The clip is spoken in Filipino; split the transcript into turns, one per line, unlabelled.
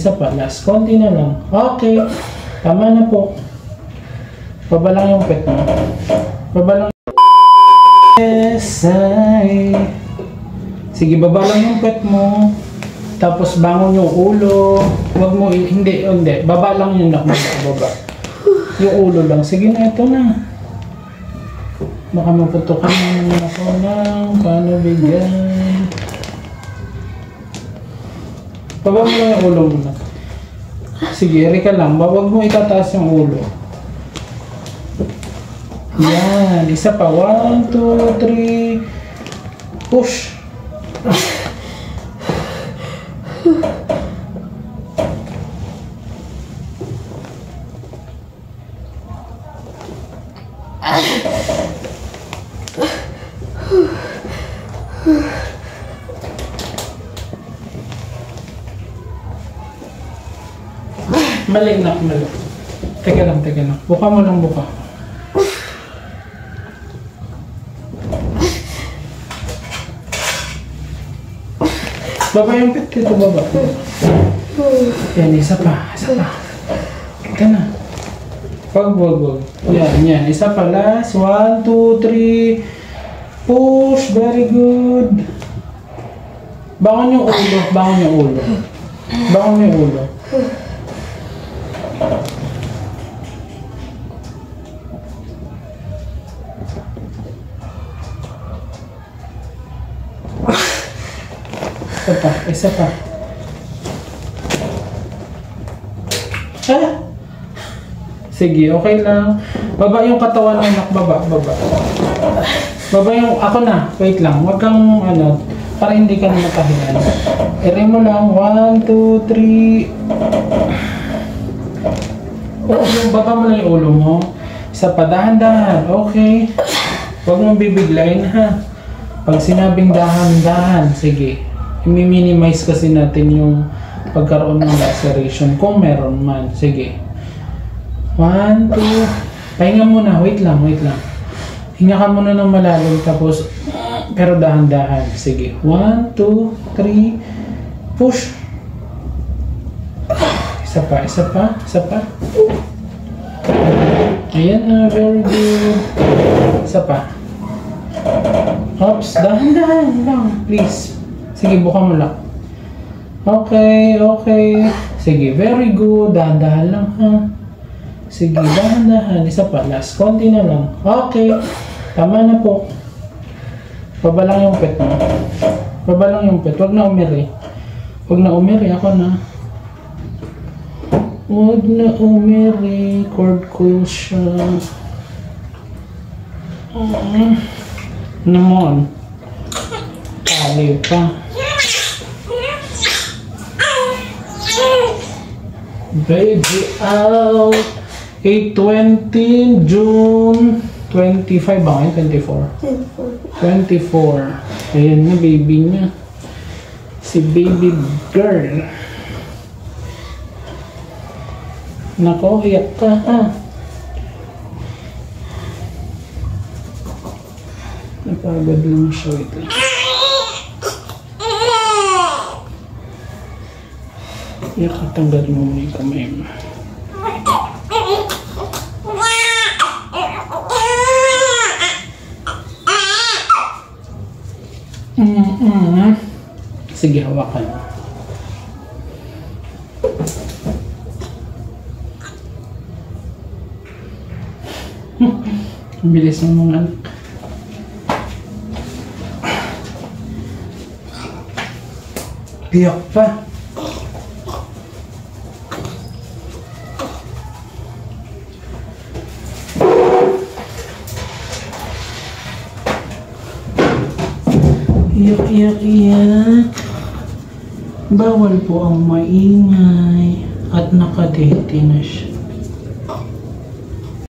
Isa pa, last. Konti na lang. Okay. Tama na po. Baba lang yung pet mo. Baba lang. Yes, ay. Sige, baba lang yung pet mo. Tapos bangon yung ulo. Huwag mo, hindi. Baba lang yung baba. Yung ulo lang. Sige na, ito na. Baka maputukan naman ako ng paano bigyan. Baba mo lang yung ulo muna. Sige, eri ka lang. Huwag mo itataas yung ulo. Yan. Isa pa. 1, 2, 3. Push. Mali na, mali. Teka lang. Buka mo lang, buka. Baba yung pet dito, baba. Yan, isa pa. Ito na. Wag. Yan. Isa pa, last. 1, 2, 3. Push. Very good. Bangon yung ulo. Isa pa. Sige, okay lang. Baba yung katawan ng anak, baba. Baba yung, ako na, wait lang. Huwag kang, para hindi ka na makahingan. Ere mo lang, 1, 2, 3. Baba mo lang yung ulo mo. Isa pa, dahan-dahan. Okay. Huwag mong bibiglayin, ha. Pag sinabing dahan-dahan, sige. I-minimize kasi natin yung pagkaroon ng laceration kung meron man. Sige. 1, 2. Pahinga muna. Wait lang. Hinga ka muna ng malalim tapos pero dahan-dahan. Sige. 1, 2, 3. Push. Isa pa. Ayan na. Very good. Isa pa. Oops. Dahan-dahan lang. Please. Sige, buka mo lang. Okay. Sige, very good. Dahan-dahan lang, ha? Sige, dahan-dahan. Isa pa, last. Konti na lang. Okay. Tama na po. Baba lang yung pet mo. Huwag na umiri. Ako na. Huwag na umiri. Cord coil siya. Naman. Kali pa. Baby out. 8/20 June 25 ba ngayon? 24. Ayan na baby niya. Si baby girl. Nako, iyak ka, ha? Napagod lang siya. Wait lang. Iyak ka, tanggalin mo muna yung kamay mo. Sige, hawakan. Ang bilis ng mga anak. Iyak pa. Iyak. Bawal po ang maingay at nakadete na siya.